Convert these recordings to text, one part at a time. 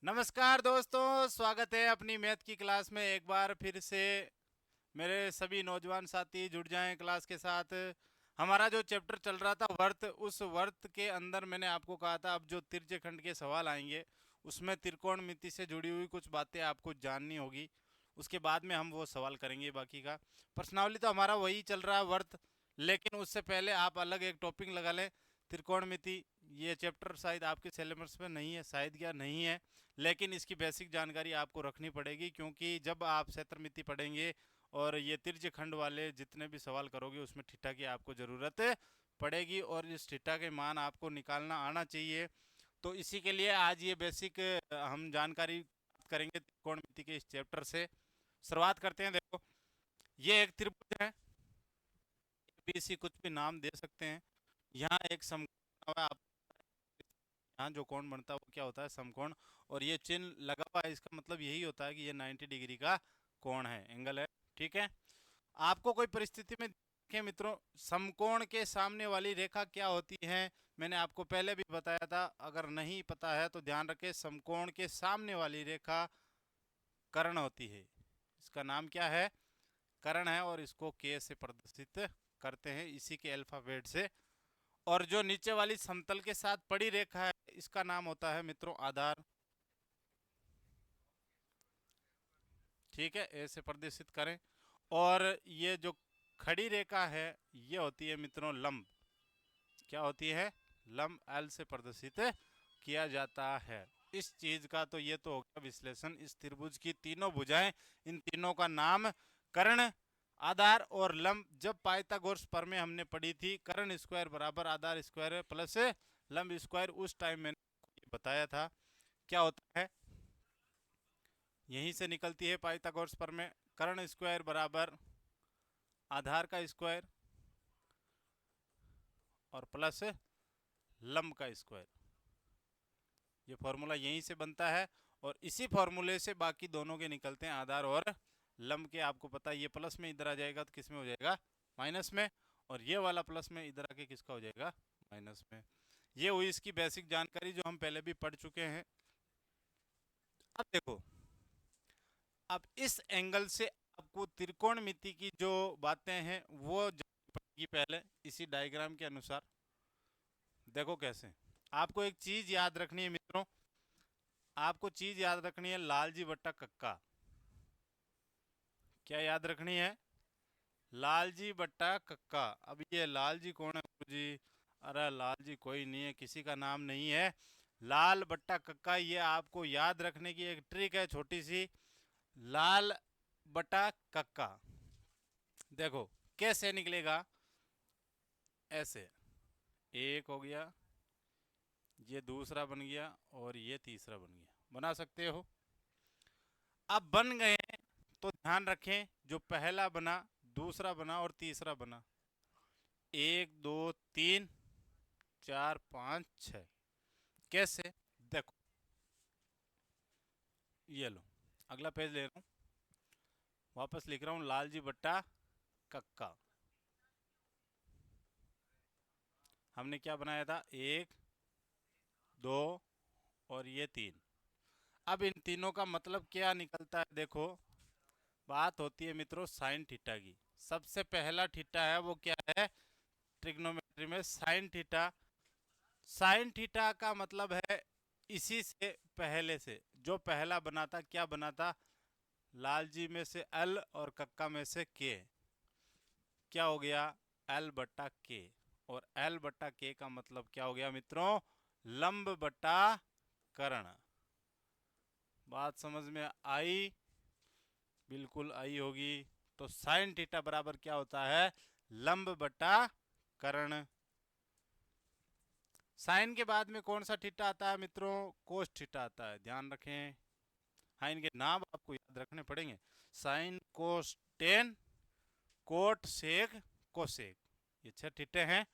नमस्कार दोस्तों, स्वागत है अपनी मैथ की क्लास में। एक बार फिर से मेरे सभी नौजवान साथी जुड़ जाएं क्लास के साथ। हमारा जो चैप्टर चल रहा था वर्त, उस वर्त के अंदर मैंने आपको कहा था अब जो तिर्यखंड के सवाल आएंगे उसमें त्रिकोणमिति से जुड़ी हुई कुछ बातें आपको जाननी होगी। उसके बाद में हम वो सवाल करेंगे। बाकी का प्रश्नावली तो हमारा वही चल रहा है वर्त, लेकिन उससे पहले आप अलग एक टॉपिक लगा लें, त्रिकोणमिति। ये चैप्टर शायद आपके सिलेबस में नहीं है, शायद क्या नहीं है, लेकिन इसकी बेसिक जानकारी आपको रखनी पड़ेगी, क्योंकि जब आप क्षेत्रमिति पढ़ेंगे और ये तिर्यखंड वाले जितने भी सवाल करोगे उसमें थीटा की आपको ज़रूरत पड़ेगी और इस थीटा के मान आपको निकालना आना चाहिए। तो इसी के लिए आज ये बेसिक हम जानकारी प्राप्त करेंगे त्रिकोणमिति के इस चैप्टर से। शुरुआत करते हैं। देखो, ये एक त्रिभुज है, ABC कुछ भी नाम दे सकते हैं। यहाँ एक समकोण है, आप यहाँ जो कोण बनता है वो क्या होता है? समकोण। और ये चिन्ह लगा हुआ है, इसका मतलब यही होता है कि ये 90 डिग्री का कोण है, एंगल है। ठीक है। आपको कोई परिस्थिति में देखें मित्रों, समकोण के सामने वाली रेखा क्या होती है? मैंने आपको पहले भी बताया था, अगर नहीं पता है तो ध्यान रखें। समकोण के सामने वाली रेखा कर्ण होती है। इसका नाम क्या है? कर्ण है, और इसको के से प्रदर्शित करते हैं, इसी के अल्फाबेट से। और जो नीचे वाली समतल के साथ पड़ी रेखा है, इसका नाम होता है मित्रों आधार। ठीक है, ए से प्रदर्शित करें। और ये जो खड़ी रेखा है ये होती है मित्रों लंब। क्या होती है? लंब। एल से प्रदर्शित किया जाता है इस चीज का। तो ये तो हो गया विश्लेषण। इस त्रिभुज की तीनों भुजाएं, इन तीनों का नाम कर्ण, आधार और लंब। जब पाइथागोरस प्रमेय हमने पढ़ी थी, कर्ण स्क्वायर बराबर आधार स्क्वायर प्लस लंब स्क्वायर, उस टाइम मैंने बताया था क्या होता है। यहीं से निकलती है पाइथागोरस प्रमेय। कर्ण स्क्वायर बराबर आधार का स्क्वायर और प्लस लंब का स्क्वायर। ये फॉर्मूला यहीं से बनता है, और इसी फॉर्मूले से बाकी दोनों के निकलते हैं, आधार और लंब के। आपको पता है ये प्लस में इधर आ जाएगा तो किस में हो जाएगा? माइनस में। और ये वाला प्लस में इधर आके किसका हो जाएगा? माइनस में। ये हुई इसकी बेसिक जानकारी जो हम पहले भी पढ़ चुके हैं। अब देखो, अब इस एंगल से आपको त्रिकोणमिति की जो बातें हैं वो जाननी पड़ेगी पहले, इसी डायग्राम के अनुसार। देखो कैसे। आपको एक चीज याद रखनी है मित्रों, आपको चीज याद रखनी है, लालजी बट्टा कक्का। क्या याद रखनी है? लालजी बट्टा कक्का। अब ये लालजी कौन है गुरुजी? अरे लालजी कोई नहीं है, किसी का नाम नहीं है। लाल बट्टा कक्का, ये आपको याद रखने की एक ट्रिक है छोटी सी। लाल बट्टा कक्का देखो कैसे निकलेगा। ऐसे, एक हो गया, ये दूसरा बन गया, और ये तीसरा बन गया। बना सकते हो? अब बन गए तो ध्यान रखें, जो पहला बना, दूसरा बना और तीसरा बना। एक दो तीन चार पाँच छ। कैसे? देखो, ये लो, अगला पेज ले रहा हूँ, वापस लिख रहा हूँ, लालजी बट्टा कक्का। हमने क्या बनाया था? एक, दो और ये तीन। अब इन तीनों का मतलब क्या निकलता है? देखो, बात होती है मित्रों साइन थीटा की। सबसे पहला थीटा है वो क्या है? ट्रिग्नोमेट्री में साइन थीटा। साइन थीटा का मतलब है इसी से पहले से जो पहला बना था, क्या बना था? लालजी में से एल और कक्का में से के। क्या हो गया? एल बट्टा के। और एल बट्टा के का मतलब क्या हो गया मित्रों? लंब बट्टा कर्ण। बात समझ में आई? बिल्कुल आई होगी। तो साइन थीटा बराबर क्या होता है? लंब बट्टा कर्ण। साइन के बाद में कौन सा थीटा आता है मित्रों? कोस थीटा आता है, ध्यान रखें। हाँ, इनके नाम आपको याद रखने पड़ेंगे। Sign, cos, tan, cot, sec, cosec. ये 6 थीटे हैं।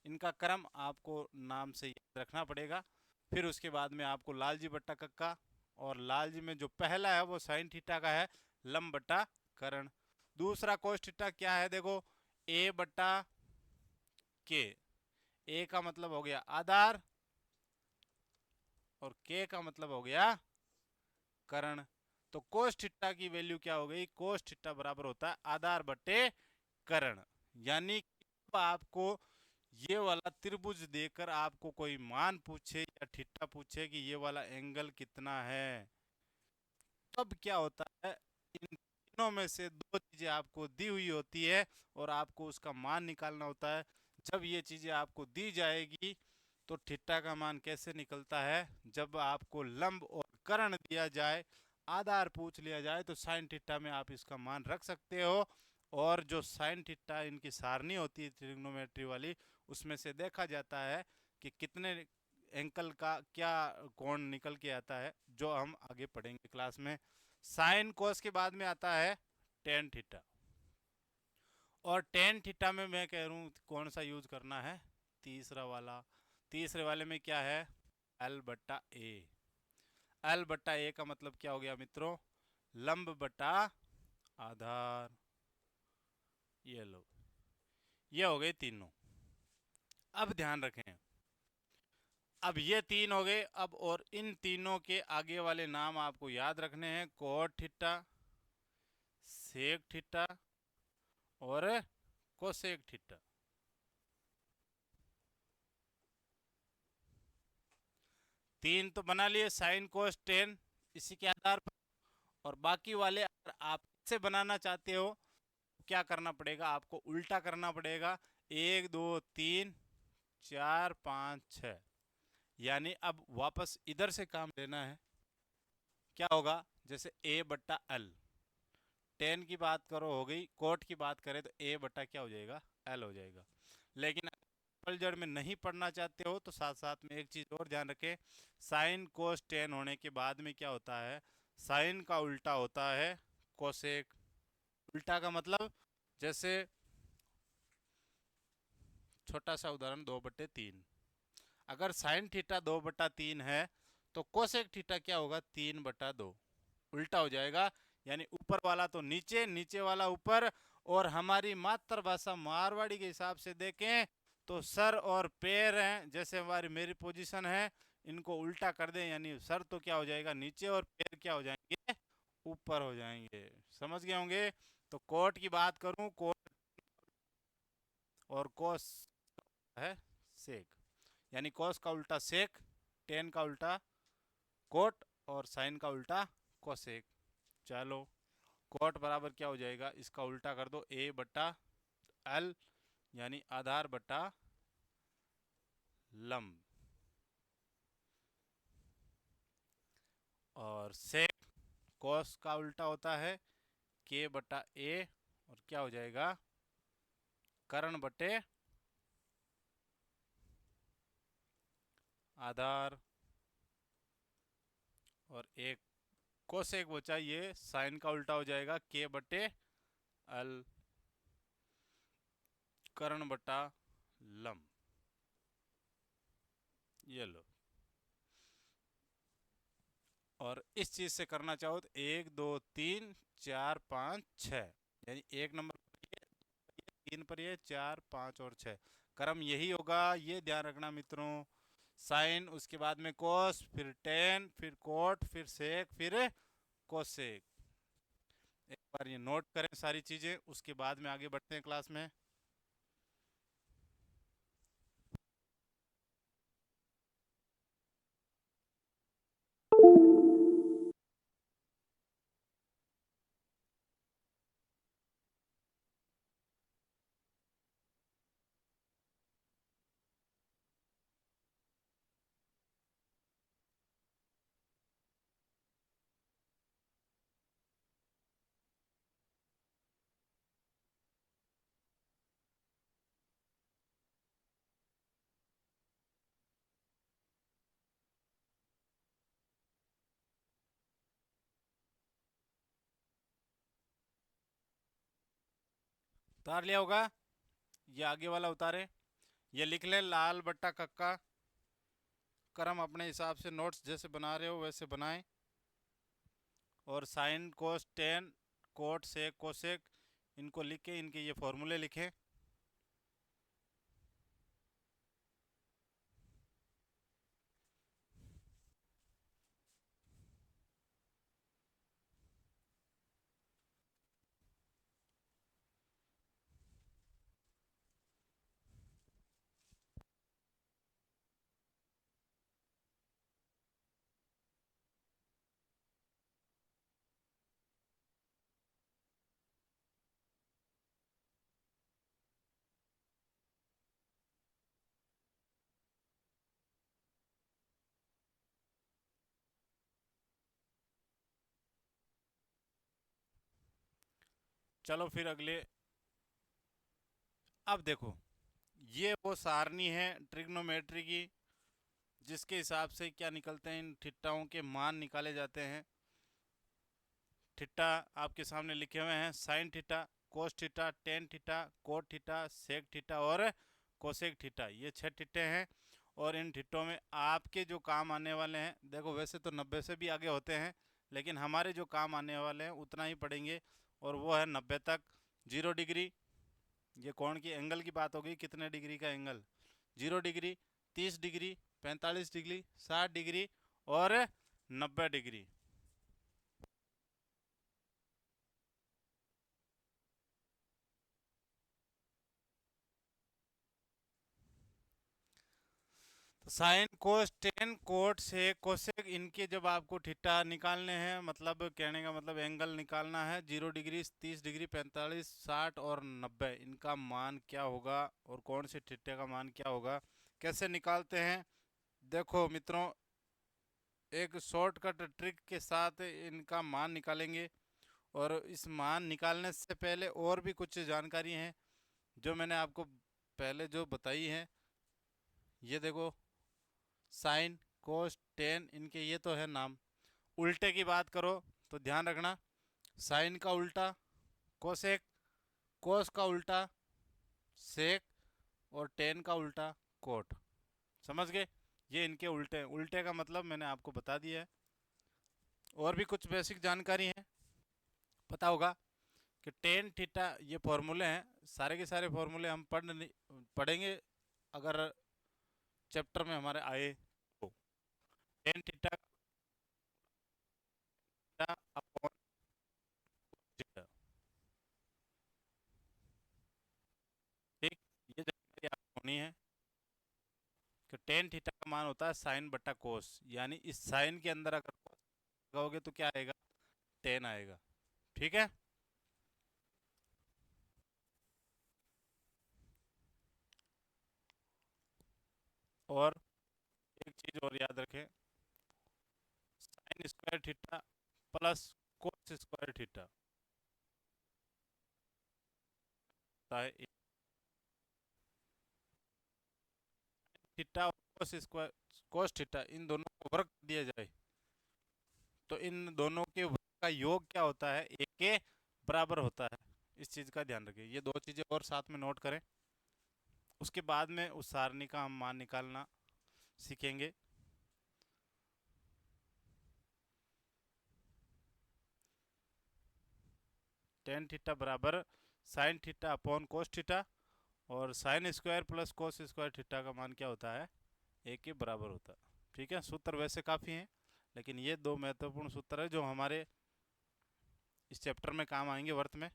इनका क्रम आपको नाम से याद रखना पड़ेगा। फिर उसके बाद में आपको लालजी बट्टा कक्का, और लालजी में जो पहला है वो साइन थीटा का है, लंब बट्टा कर्ण। दूसरा कोस थीटा क्या है? देखो, ए बट्टा के। ए का मतलब हो गया आधार, और के का मतलब हो गया करण। तो कोस थीटा की वैल्यू क्या हो गई, कोस थीटा बराबर होता है आधार बटे करण। यानी कि आपको ये वाला त्रिभुज देकर आपको कोई मान पूछे या थीटा पूछे कि ये वाला एंगल कितना है, तब क्या होता है, इन तीनों में से दो चीजें आपको दी हुई होती है और आपको उसका मान निकालना होता है। जब ये चीजें आपको दी जाएगी तो थीटा का मान कैसे निकलता है, जब आपको लंब और कर्ण दिया जाए, आधार पूछ लिया जाए, तो साइन थीटा में आप इसका मान रख सकते हो। और जो साइन थीटा इनकी सारणी होती है ट्रिग्नोमेट्री वाली, उसमें से देखा जाता है कि कितने एंगल का क्या कोण निकल के आता है, जो हम आगे पढ़ेंगे क्लास में। साइन कोस के बाद में आता है टेन थीटा। और टेन थीटा में मैं कह रहा हूँ कौन सा यूज करना है, तीसरा वाला। तीसरे वाले में क्या है, एल बट्टा ए। एल बट्टा ए का मतलब क्या हो गया मित्रों, लंब बटा आधार। ये लो, ये हो गए तीनों। अब ध्यान रखें, अब ये तीन हो गए। अब और इन तीनों के आगे वाले नाम आपको याद रखने हैं, कोट थीटा, सेक थीटा और कोसेक थीटा। तीन तो बना लिए, साइन कोस टेन इसी के आधार पर। और बाकी वाले अगर आप से बनाना चाहते हो, क्या करना पड़ेगा, आपको उल्टा करना पड़ेगा। एक दो तीन चार पाँच छ, यानी अब वापस इधर से काम लेना है। क्या होगा, जैसे ए बट्टा एल, टेन की बात करो हो गई, कोट की बात करें तो ए बट्टा क्या हो जाएगा, एल हो जाएगा। लेकिन जड़ में नहीं पढ़ना चाहते हो तो साथ साथ में एक चीज और ध्यान रखें, साइन कोस टेन होने के बाद में क्या होता है, साइन का उल्टा होता है कोसेक। उल्टा का मतलब, जैसे छोटा सा उदाहरण, 2/3। अगर साइन थीटा 2/3 है तो कोसेक थीटा क्या होगा, 3/2। उल्टा हो जाएगा, यानी ऊपर वाला तो नीचे, नीचे वाला ऊपर। और हमारी मातृभाषा मारवाड़ी के हिसाब से देखें तो सर और पैर हैं, जैसे हमारी मेरी पोजीशन है, इनको उल्टा कर दें, यानी सर तो क्या हो जाएगा नीचे और पैर क्या हो जाएंगे, ऊपर हो जाएंगे। समझ गए होंगे। तो कोट की बात करूं, कोट और कोस है सेक, यानी कोस का उल्टा सेक, टेन का उल्टा कोट और साइन का उल्टा कोसेक। चलो, कोट बराबर क्या हो जाएगा, इसका उल्टा कर दो, ए बट्टा एल, यानी आधार बट्टा लंब। और सेक, कोस का उल्टा होता है के बट्टा ए, और क्या हो जाएगा, कर्ण बटे आधार। और एक कोसेक बचा, ये साइन का उल्टा हो जाएगा के बटे एल, कर्ण बटा लंब। ये लो। और इस चीज से करना चाहो तो 1 2 3 4 5 6, यानी एक नंबर पर ये, 3 पर ये, 4 5 और 6, क्रम यही होगा। ये ध्यान रखना मित्रों, साइन, उसके बाद में कोस, फिर टेन, फिर कोट, फिर सेक, फिर कोसेक। एक बार ये नोट करें सारी चीजें, उसके बाद में आगे बढ़ते हैं क्लास में। उतार लिया होगा, ये आगे वाला उतारे, ये लिख ले लाल बट्टा कक्का। क्रम अपने हिसाब से नोट्स जैसे बना रहे हो वैसे बनाएं। और sine cos tan cot sec cosec, इनको लिख के इनके ये फॉर्मूले लिखें। चलो फिर अगले। अब देखो, ये वो सारणी है ट्रिग्नोमेट्री की, जिसके हिसाब से क्या निकलते हैं, इन थीटाओं के मान निकाले जाते हैं। थीटा आपके सामने लिखे हुए हैं, sine theta, cos theta, tan theta, cot theta, sec theta और कोसेक थीटा। ये 6 थीटे हैं। और इन थीटों में आपके जो काम आने वाले हैं, देखो वैसे तो 90 से भी आगे होते हैं, लेकिन हमारे जो काम आने वाले हैं उतना ही पढ़ेंगे, और वो है 90 तक। 0 डिग्री, ये कोण की एंगल की बात होगी, कितने डिग्री का angle. 0 degree, 30 degree, 45 degree, 60 degree और 90 डिग्री। तो साइन, कोस, टेन, कोट से कोसेक, इनके जब आपको थीटा निकालने हैं, मतलब कहने का मतलब एंगल निकालना है, 0 डिग्री, 30 डिग्री, 45, 60 और 90, इनका मान क्या होगा और कौन से थीटे का मान क्या होगा, कैसे निकालते हैं। देखो मित्रों, एक शॉर्टकट ट्रिक के साथ इनका मान निकालेंगे। और इस मान निकालने से पहले और भी कुछ जानकारी हैं जो मैंने आपको पहले जो बताई हैं। ये देखो, साइन, कोस, टेन, इनके ये तो है नाम। उल्टे की बात करो तो ध्यान रखना, साइन का उल्टा कोसेक, कोस का उल्टा सेक और टेन का उल्टा कोट। समझ गए, ये इनके उल्टे हैं। उल्टे का मतलब मैंने आपको बता दिया है। और भी कुछ बेसिक जानकारी है, पता होगा कि टेन थीटा, ये फॉर्मूले हैं, सारे के सारे फॉर्मूले हम पढ़ेंगे अगर चैप्टर में हमारे आए तो। टेन थीटा अपॉन थीटा, ठीक, ये जानकारी आपको होनी है कि टेन थीटा का मान होता है साइन बटा कोस, यानी इस साइन के अंदर अगर कोस लगाओगे तो क्या आएगा, टेन आएगा। ठीक है। और एक चीज और याद रखें, sine square theta plus cos square theta होता है थीटा और कोस स्क्वायर, कोस थीटा, इन दोनों को वर्ग दिया जाए तो इन दोनों के वर्ग का योग क्या होता है, एक के बराबर होता है। इस चीज का ध्यान रखिए, ये दो चीजें और साथ में नोट करें। उसके बाद में उस सारणी का हम मान निकालना सीखेंगे। टेन थीटा बराबर sine theta upon cos theta, और sine square plus cos square theta का मान क्या होता है, एक के बराबर होता है। ठीक है, सूत्र वैसे काफ़ी हैं, लेकिन ये दो महत्वपूर्ण सूत्र है जो हमारे इस चैप्टर में काम आएंगे वर्त में।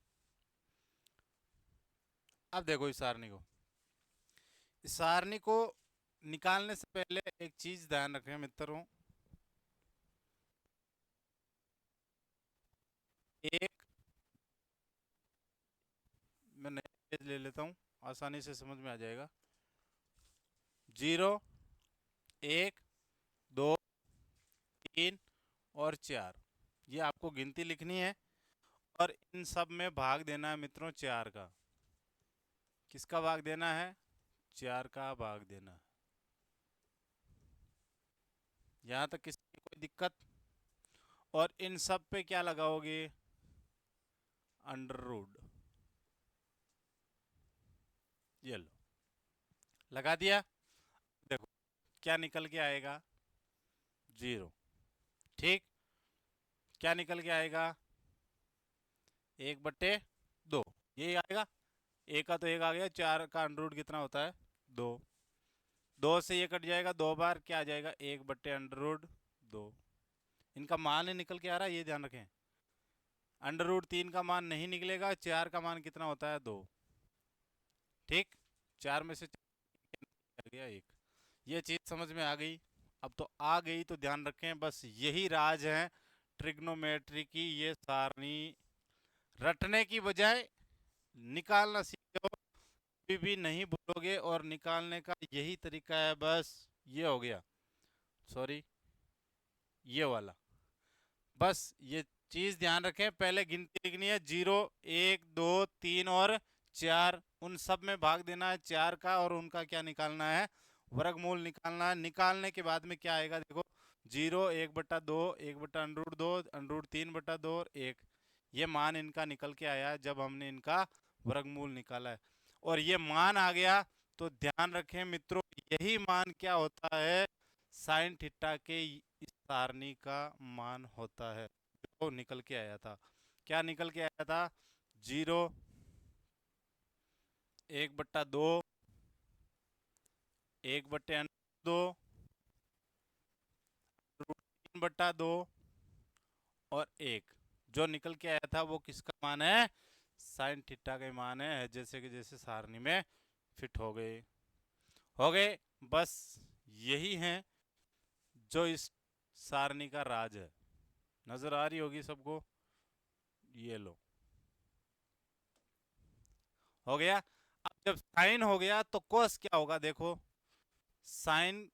अब देखो इस सारणी को निकालने से पहले एक चीज ध्यान रखें मित्रों, एक, मैं नया पेज ले लेता हूँ, आसानी से समझ में आ जाएगा। 0, 1, 2, 3 और 4, ये आपको गिनती लिखनी है और इन सब में भाग देना है मित्रों 4 का। किसका भाग देना है, 4 का भाग देना है। यहाँ तक किसी की कोई दिक्कत। और इन सब पे क्या लगाओगे, अंडर रूट, ये लो लगा दिया। देखो क्या निकल के आएगा, 0। ठीक, क्या निकल के आएगा, 1/2, यही आएगा। एक का तो एक आ गया, 4 का अंडर रूट कितना होता है, 2। 2 से ये कट जाएगा 2 बार, क्या आ जाएगा, 1/√2। इनका मान ही निकल के आ रहा है, ये ध्यान रखें। अंडर रूट 3 का मान नहीं निकलेगा, 4 का मान कितना होता है, 2। ठीक, 4 में से आ गया 1। ये चीज समझ में आ गई। अब तो आ गई तो ध्यान रखें, बस यही राज है ट्रिग्नोमेट्री की, ये सारणी रटने की बजाय निकालना सीखो। कभी भी नहीं भूलोगे, और निकालने का यही तरीका है, बस ये हो गया, सॉरी ये वाला, बस ये चीज ध्यान रखें, पहले गिनती लिखनी है 0 1 2 3 और 4, उन सब में भाग देना है 4 का और उनका क्या निकालना है, वर्गमूल निकालना है। निकालने के बाद में क्या आएगा देखो, 0 1/2 1/√2 √3/2 और 1, ये मान इनका निकल के आया है जब हमने इनका वर्गमूल निकाला है। और ये मान आ गया तो ध्यान रखें मित्रों, यही मान क्या होता है, साइन थीटा के इस सारणी का मान होता है जो निकल के आया था। क्या निकल के आया था, 0 1/2 1/2 √3/2 और 1, जो निकल के आया था वो किसका मान है, साइन थीटा का मान है। जैसे कि जैसे सारणी में फिट हो गए। बस यही है जो इस सारणी का राज है। नजर आ रही होगी सबको, ये लो, हो गया। अब जब साइन हो गया तो कोस क्या होगा, देखो साइन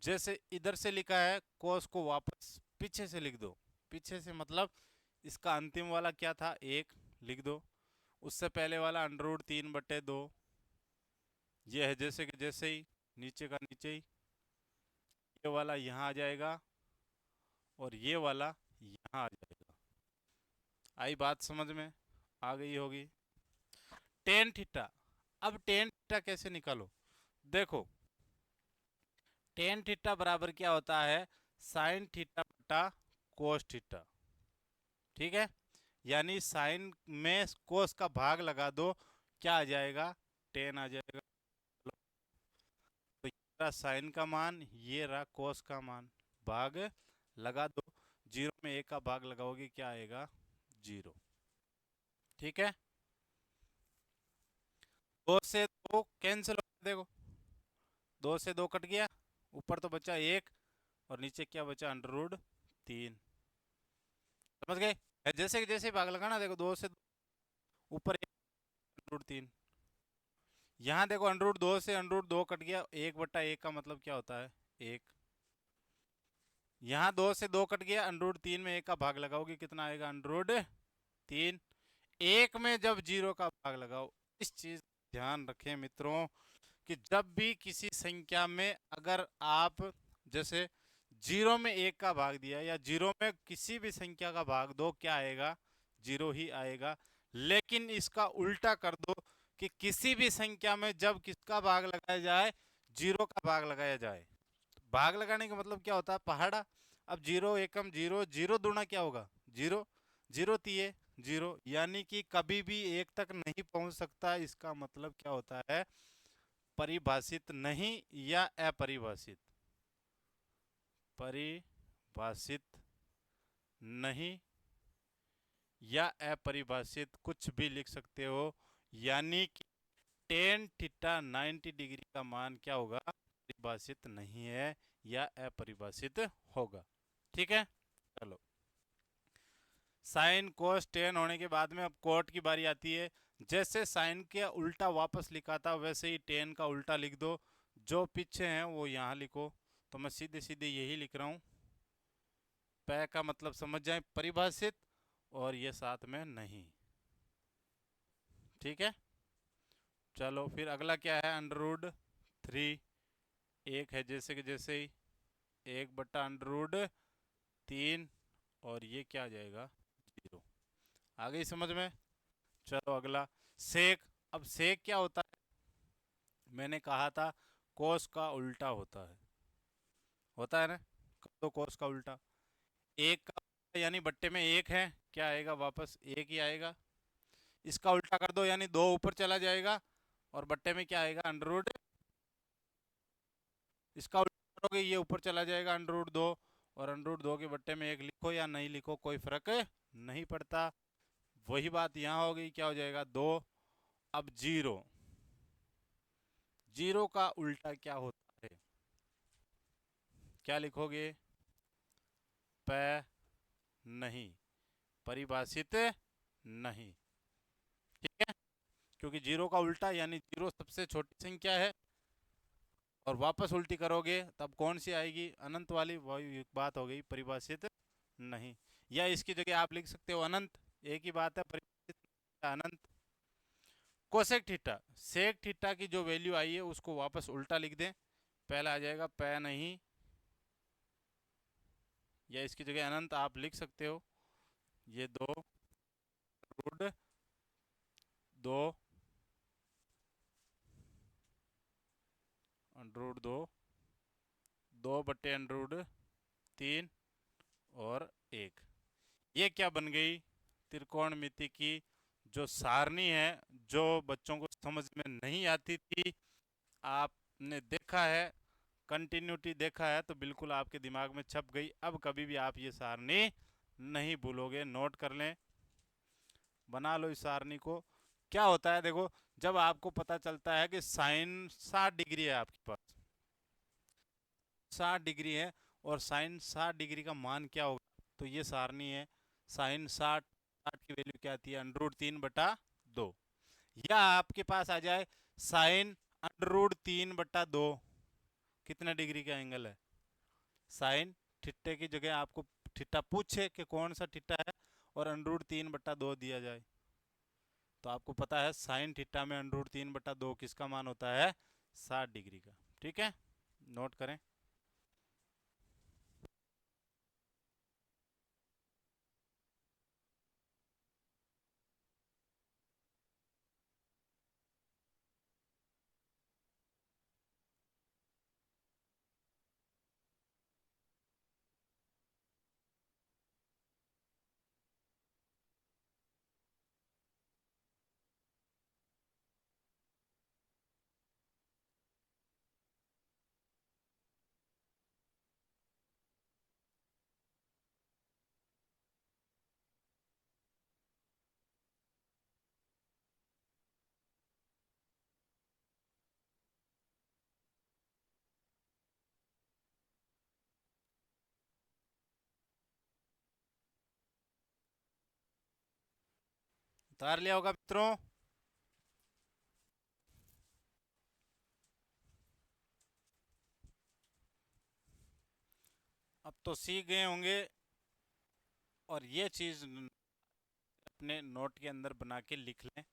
जैसे इधर से लिखा है, कोस को वापस पीछे से लिख दो। पीछे से मतलब इसका अंतिम वाला क्या था, 1 लिख दो, उससे पहले वाला √3/2, ये है जैसे कि जैसे ही, नीचे का नीचे ही, ये वाला यहाँ आ जाएगा और ये वाला यहाँ आ जाएगा। आई बात समझ में, आ गई होगी। टेन थीटा, अब टेन थीटा कैसे निकालो, देखो टेन थीटा बराबर क्या होता है, साइन थीटा बटा कोस थीटा, ठीक है। यानी साइन में कोस का भाग लगा दो, क्या आ जाएगा, टेन आ जाएगा। तो ये रहा साइन का मान, ये रहा कोस का मान, भाग लगा दो, 0 में 1 का भाग लगाओगे क्या आएगा, 0, ठीक है। 2 से 2 कैंसिल हो गया, देखो 2 से 2 कट गया, ऊपर तो बचा 1 और नीचे क्या बचा, √3, समझ गए। जैसे जैसे भाग लगाना, देखो 2 से ऊपर 1 √3, यहाँ देखो √2 से √2 कट गया, 1/1 का मतलब क्या होता है, 1। यहाँ 2 से 2 कट गया, √3 में 1 का भाग लगाओगे कितना आएगा, √3। 1 में जब 0 का भाग लगाओ, इस चीज ध्यान रखें मित्रों कि जब भी किसी संख्या में अगर आप जैसे 0 में 1 का भाग दिया या 0 में किसी भी संख्या का भाग दो, क्या आएगा, 0 ही आएगा। लेकिन इसका उल्टा कर दो कि किसी भी संख्या में जब किसका भाग लगाया जाए, 0 का भाग लगाया जाए। भाग लगाने का मतलब क्या होता है, पहाड़ा। अब 0 एकम 0, 0 दूना क्या होगा, 0, 0 तिये 0, यानी कि कभी भी 1 तक नहीं पहुंच सकता। इसका मतलब क्या होता है, परिभाषित नहीं या अपरिभाषित, परिभाषित नहीं या अपरिभाषित, कुछ भी लिख सकते हो। यानी कि टेन थीटा 90 डिग्री का मान क्या होगा, परिभाषित नहीं है या अपरिभाषित होगा, ठीक है। चलो, साइन कोस टेन होने के बाद में अब कोट की बारी आती है। जैसे साइन के उल्टा वापस लिखा था वैसे ही टेन का उल्टा लिख दो, जो पीछे हैं वो यहाँ लिखो। तो मैं सीधे सीधे यही लिख रहा हूँ, पै का मतलब समझ जाए, परिभाषित, और ये साथ में नहीं, ठीक है। चलो फिर अगला क्या है, √3, 1 है जैसे कि जैसे ही, 1/√3 और ये क्या आ जाएगा, 0। आ गई समझ में। चलो अगला, सेक। अब सेक क्या होता है, मैंने कहा था कोस का उल्टा होता है ना, तो कोस का उल्टा, 1 का यानी बट्टे में 1 है, क्या आएगा वापस, 1 ही आएगा। इसका उल्टा कर दो यानी 2 ऊपर चला जाएगा और बट्टे में क्या आएगा, √ इसका उल्टा करोगे ये ऊपर चला जाएगा, √2, और √2 के बट्टे में 1 लिखो या नहीं लिखो कोई फर्क नहीं पड़ता। वही बात यहाँ हो गई, क्या हो जाएगा, 2। अब 0, 0 का उल्टा क्या होता है, क्या लिखोगे, प नहीं, परिभाषित नहीं, ठीक है। क्योंकि 0 का उल्टा यानी 0 सबसे छोटी संख्या है, और वापस उल्टी करोगे तब कौन सी आएगी, अनंत वाली, वही बात हो गई, परिभाषित नहीं। या इसकी जगह आप लिख सकते हो अनंत, एक ही बात है, परिवर्तित अनंत। कोसेक थीटा, सेक थीटा की जो वैल्यू आई है उसको वापस उल्टा लिख दें, पहला आ जाएगा पै नहीं, या इसकी जगह अनंत आप लिख सकते हो, ये 2 अंडरूट 2, 2/√3 और 1। ये क्या बन गई, त्रिकोणमिति की जो सारणी है, जो बच्चों को समझ में नहीं आती थी, आपने देखा है, कंटिन्यूटी देखा है, तो बिल्कुल आपके दिमाग में छप गई। अब कभी भी आप ये सारणी नहीं भूलोगे, नोट कर लें, बना लो इस सारणी को। क्या होता है देखो, जब आपको पता चलता है कि साइन 60 डिग्री है आपके पास, 60 डिग्री है, और साइन 60 डिग्री का मान क्या होगा, तो ये सारणी है, साइन 60 की वैल्यू क्या आती है, √3/2। या आपके पास आ जाए साइन √3/2, कितने डिग्री का एंगल है, साइन थीटा की जगह आपको थीटा पूछे कि कौन सा थीटा है, और √3/2 दिया जाए, तो आपको पता है साइन थीटा में √3/2 किसका मान होता है, 60 डिग्री का। ठीक है, नोट करें। उतार लिया होगा मित्रों। अब तो सीख गए होंगे, और ये चीज अपने नोट के अंदर बना के लिख लें।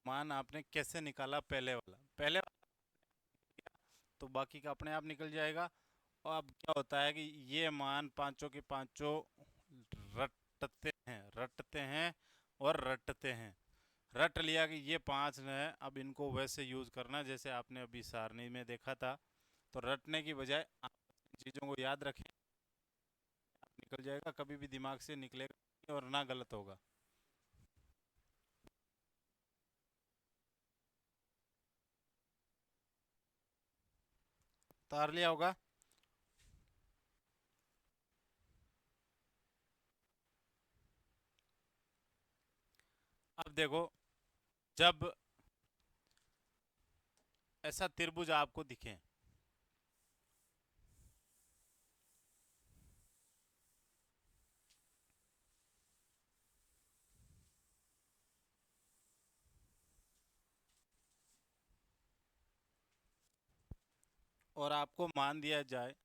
मान आपने कैसे निकाला, पहले वाला तो बाकी का अपने आप निकल जाएगा। और अब क्या होता है कि ये मान पांचों के पांचों रटते हैं और रटते हैं। रट लिया कि ये 5 है, अब इनको वैसे यूज करना जैसे आपने अभी सारणी में देखा था। तो रटने की बजाय आप चीज़ों को याद रखें, निकल जाएगा, कभी भी दिमाग से निकलेगा नहीं और ना गलत होगा। उतार लिया होगा। अब देखो, जब ऐसा त्रिभुज आपको दिखे, और आपको मान दिया जाए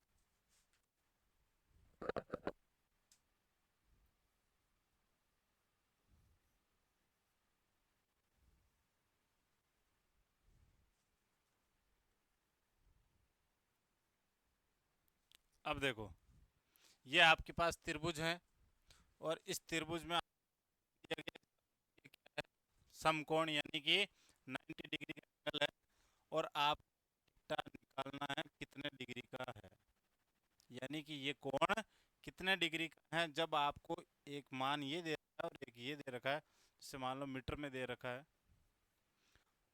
अब देखो, ये आपके पास त्रिभुज है, और इस त्रिभुज में दिया गया क्या है? समकोण, यानी कि 90 डिग्री का एंगल है, और आप थीटा निकालना है कितने डिग्री का है, यानी कि ये कोण कितने डिग्री का है। जब आपको एक मान ये दे रखा है और एक ये दे रखा है, जैसे मान लो मीटर में दे रखा है,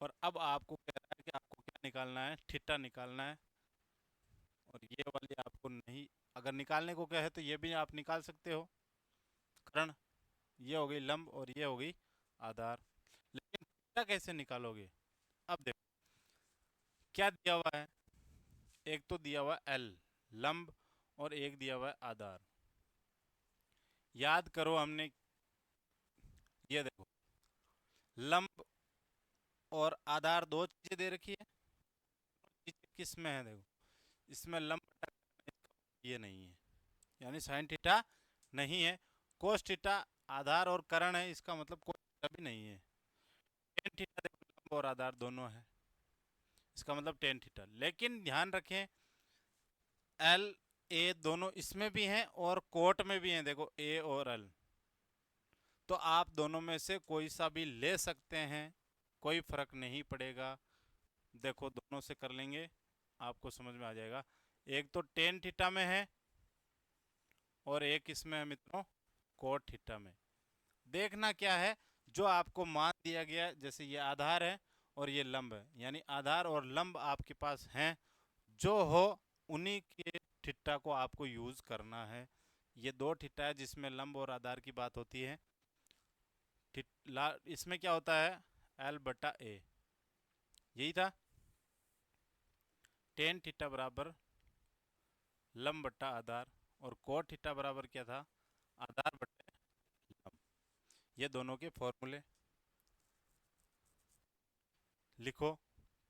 और अब आपको कह रहा है कि आपको क्या निकालना है, थीटा निकालना है, और ये वाली आपको नहीं, अगर निकालने को कहे तो ये भी आप निकाल सकते हो, कर्ण, ये हो गई लंब और ये हो गई आधार। लेकिन थीटा कैसे निकालोगे, अब देखो क्या दिया हुआ है, एक तो दिया हुआ है एल लंब, और एक दिया हुआ है आधार। याद करो हमने, ये देखो लंब और आधार दो चीजें दे रखी है, चीजें किस में है देखो, इसमें लंब ये नहीं है, यानी साइन थीटा नहीं है। कोस थीटा आधार और करण है, इसका मतलब कोस थीटा भी नहीं है। टेन थीटा देखो लंब और आधार दोनों है, इसका मतलब टेन थीटा। लेकिन ध्यान रखें एल ए दोनों इसमें भी हैं और कोट में भी हैं, देखो ए और एल, तो आप दोनों में से कोई सा भी ले सकते हैं, कोई फर्क नहीं पड़ेगा। देखो दोनों से कर लेंगे, आपको समझ में आ जाएगा। एक तो टेन थीटा में है और एक इसमें है मित्रों कोट थीटा में। देखना क्या है, जो आपको मान दिया गया, जैसे ये आधार है और ये लंब है, यानी आधार और लंब आपके पास हैं, जो हो उन्हीं के थीटा को आपको यूज करना है। ये दो थीटा है जिसमें लंब और आधार की बात होती है। इसमें क्या होता है, एल बटा ए, यही था। टेन थीटा बराबर लंब बट्टा आधार, और कोट थीटा बराबर क्या था, आधार बट्टे लंब। ये दोनों के फॉर्मूले लिखो।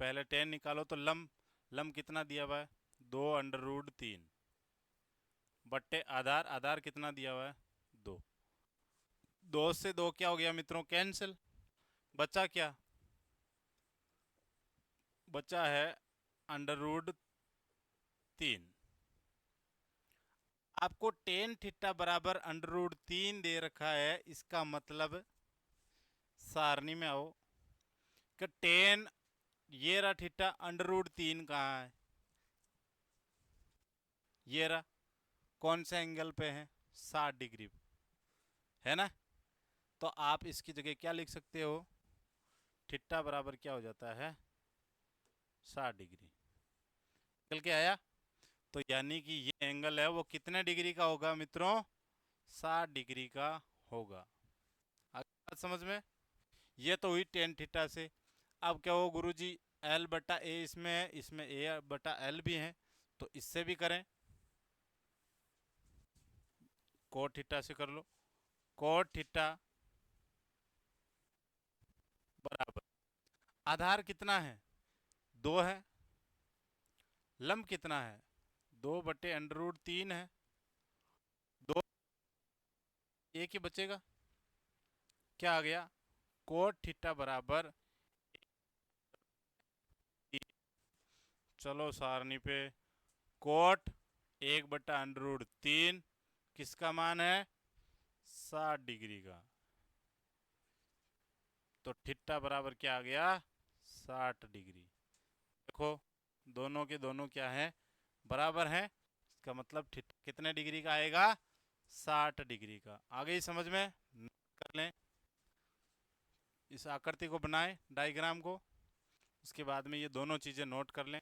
पहले टेन निकालो तो लंब, लंब कितना दिया हुआ है, 2√3 बट्टे आधार, आधार कितना दिया हुआ है, 2। 2 से 2 क्या हो गया मित्रों, कैंसिल। बचा क्या, बचा है √3। आपको टेन थीटा बराबर √3 दे रखा है, इसका मतलब सारणी में आओ कि टेन, ये रहा थीटा, √3 कहाँ है, ये रहा, कौन से एंगल पे है, 60 डिग्री है ना। तो आप इसकी जगह क्या लिख सकते हो, थीटा बराबर क्या हो जाता है, 60 डिग्री। निकल के आया। तो यानी कि ये एंगल है वो कितने डिग्री का होगा मित्रों, 60 डिग्री का होगा। आगे बात समझ में। ये तो हुई टेन थीटा से। अब क्या हो गुरुजी, एल बटा ए इसमें है, इसमें ए बटा एल भी है, तो इससे भी करें, कोट थीटा से कर लो। कोट थीटा बराबर आधार कितना है, 2 है, लंब कितना है, 2/√3 है, 2, एक ही बचेगा, क्या आ गया, कोट थीटा बराबर, चलो सारणी पे, कोट 1/√3 किसका मान है, 60 डिग्री का। तो थीटा बराबर क्या आ गया, 60 डिग्री। देखो दोनों के दोनों क्या है, बराबर हैं, इसका मतलब थीटा कितने डिग्री का आएगा, 60 डिग्री का। आ गई समझ में। कर लें, इस आकृति को बनाएं, डायग्राम को, उसके बाद में ये दोनों चीजें नोट कर लें।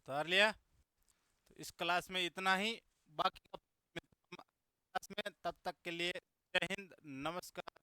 उतार लिया। तो इस क्लास में इतना ही, बाकी क्लास में, तब तक के लिए जय हिंद, नमस्कार।